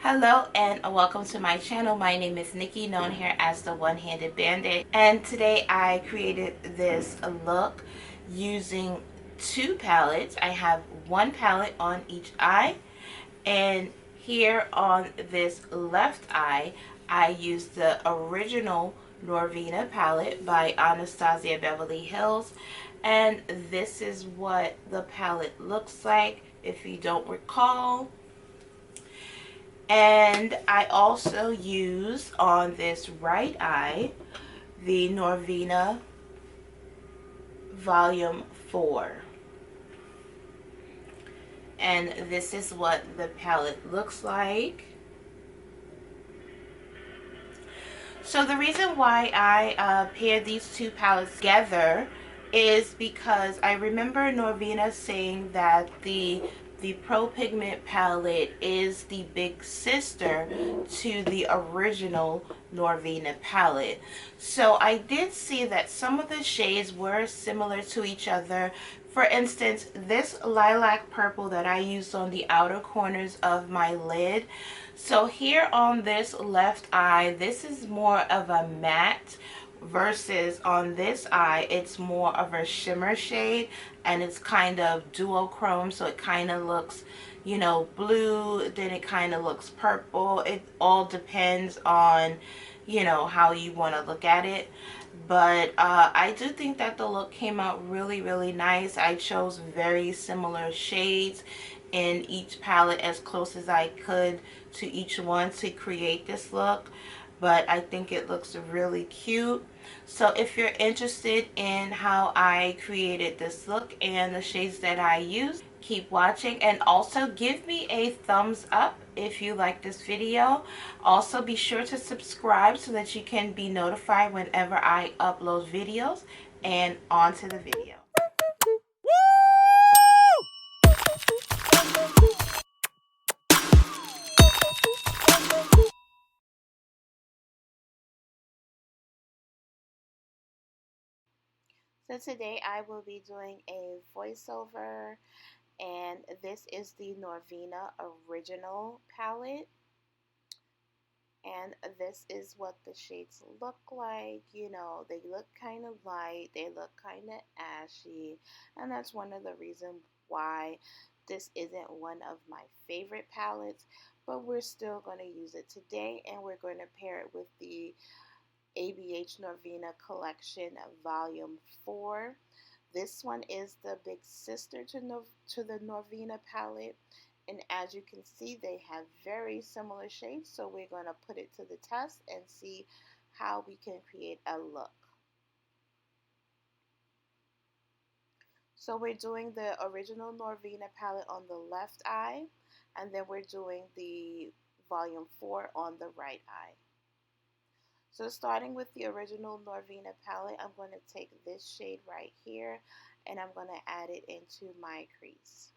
Hello and welcome to my channel. My name is Nikki, known here as the One-Handed Bandit. And today I created this look using two palettes. I have one palette on each eye, and here on this left eye I used the original Norvina palette by Anastasia Beverly Hills, and this is what the palette looks like if you don't recall. And I also use on this right eye the Norvina Volume 4. And this is what the palette looks like. So the reason why I paired these two palettes together is because I remember Norvina saying that the Pro Pigment palette is the big sister to the original Norvina palette. So I did see that some of the shades were similar to each other. For instance, this lilac purple that I used on the outer corners of my lid. So here on this left eye, this is more of a matte, versus on this eye it's more of a shimmer shade, and it's kind of duochrome, so it kind of looks, you know, blue, then it kind of looks purple. It all depends on, you know, how you want to look at it. But I do think that the look came out really nice. I chose very similar shades in each palette, as close as I could to each one to create this look. But I think it looks really cute. So if you're interested in how I created this look and the shades that I used, keep watching, and also give me a thumbs up if you like this video. Also be sure to subscribe so that you can be notified whenever I upload videos. And on to the video. So today I will be doing a voiceover, and this is the Norvina original palette. And this is what the shades look like. You know, they look kind of light, they look kind of ashy, and that's one of the reasons why this isn't one of my favorite palettes, but we're still going to use it today, and we're going to pair it with the ABH Norvina Collection Volume 4. This one is the big sister to the Norvina palette. And as you can see, they have very similar shades. So we're going to put it to the test and see how we can create a look. So we're doing the original Norvina palette on the left eye. And then we're doing the Volume 4 on the right eye. So starting with the original Norvina palette, I'm going to take this shade right here, and I'm going to add it into my crease.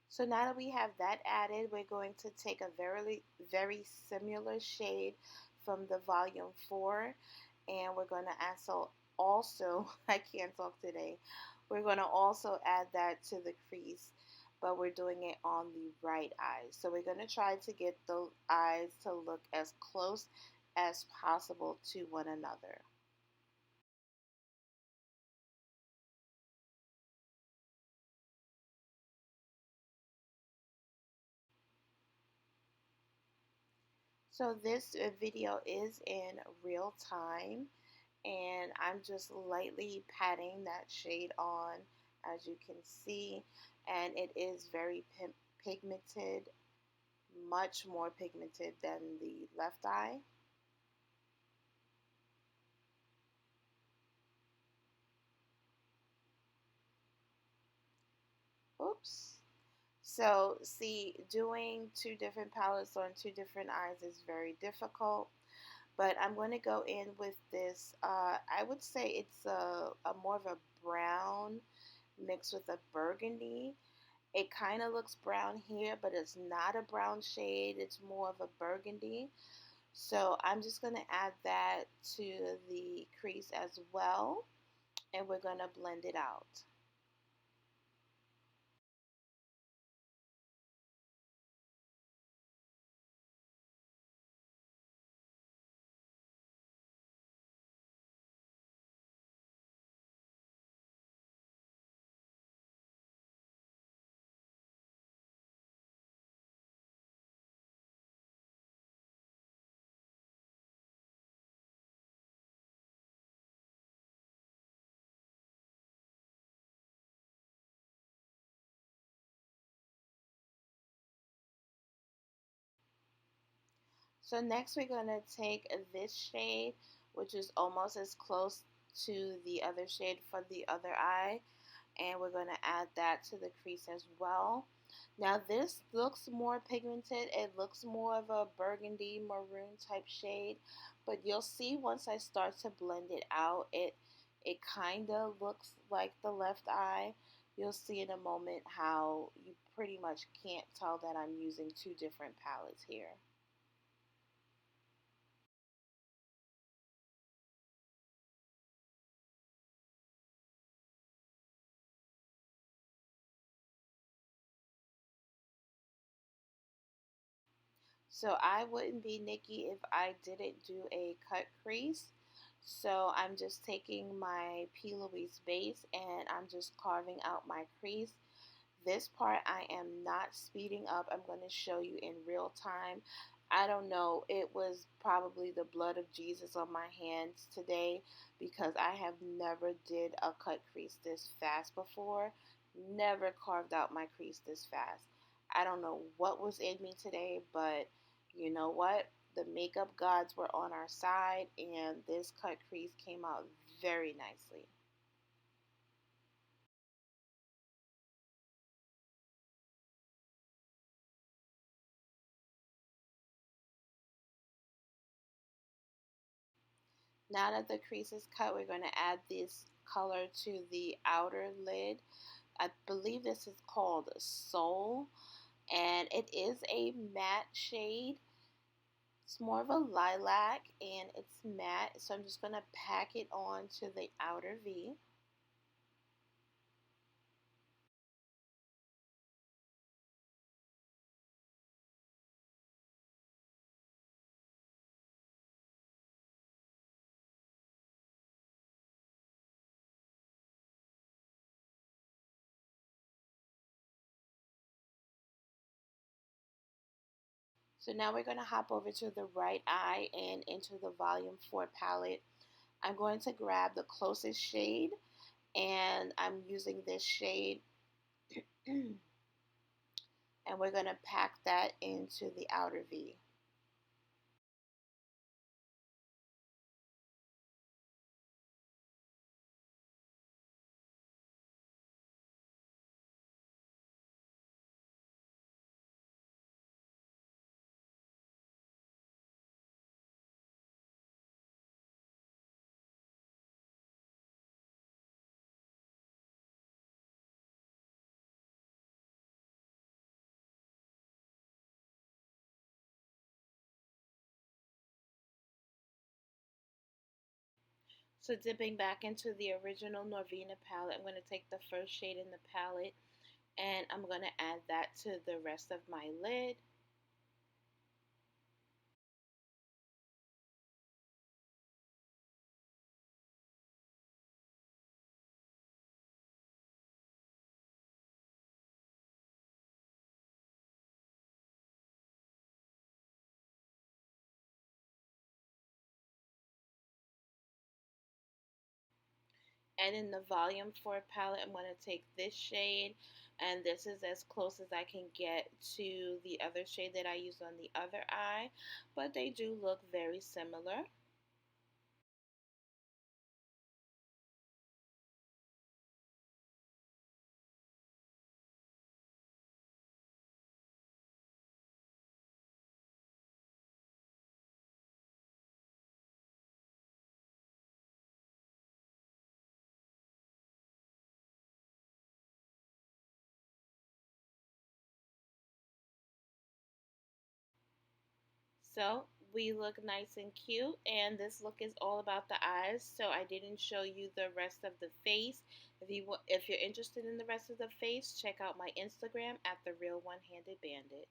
So now that we have that added, we're going to take a very similar shade from the Volume 4, and we're going to also I can't talk today. We're going to also add that to the crease, but we're doing it on the right eye. So we're going to try to get the eyes to look as close as possible to one another. So this video is in real time, and I'm just lightly patting that shade on, as you can see, and it is very pigmented, much more pigmented than the left eye. Oops. So see, doing two different palettes on two different eyes is very difficult. But I'm going to go in with this, I would say it's a more of a brown mixed with a burgundy. It kind of looks brown here, but it's not a brown shade. It's more of a burgundy. So I'm just going to add that to the crease as well, and we're going to blend it out. So next we're going to take this shade, which is almost as close to the other shade for the other eye, and we're going to add that to the crease as well. Now this looks more pigmented. It looks more of a burgundy maroon type shade, but you'll see once I start to blend it out, it kind of looks like the left eye. You'll see in a moment how you pretty much can't tell that I'm using two different palettes here. So I wouldn't be Nikki if I didn't do a cut crease. So I'm just taking my P. Louise base and I'm just carving out my crease. This part I am not speeding up. I'm going to show you in real time. I don't know. It was probably the blood of Jesus on my hands today because I have never did a cut crease this fast before. Never carved out my crease this fast. I don't know what was in me today, but you know what? The makeup gods were on our side and this cut crease came out very nicely. Now that the crease is cut, we're going to add this color to the outer lid. I believe this is called Soul, and it is a matte shade. It's more of a lilac, and it's matte, so I'm just going to pack it on to the outer V. So now we're going to hop over to the right eye and into the Volume 4 palette. I'm going to grab the closest shade, and I'm using this shade, and we're going to pack that into the outer V. So dipping back into the original Norvina palette, I'm going to take the first shade in the palette and I'm going to add that to the rest of my lid. And in the Volume 4 palette, I'm going to take this shade, And this is as close as I can get to the other shade that I used on the other eye, but they do look very similar. So we look nice and cute, and this look is all about the eyes, so I didn't show you the rest of the face. If you're interested in the rest of the face, check out my Instagram at The Real One-Handed Bandit.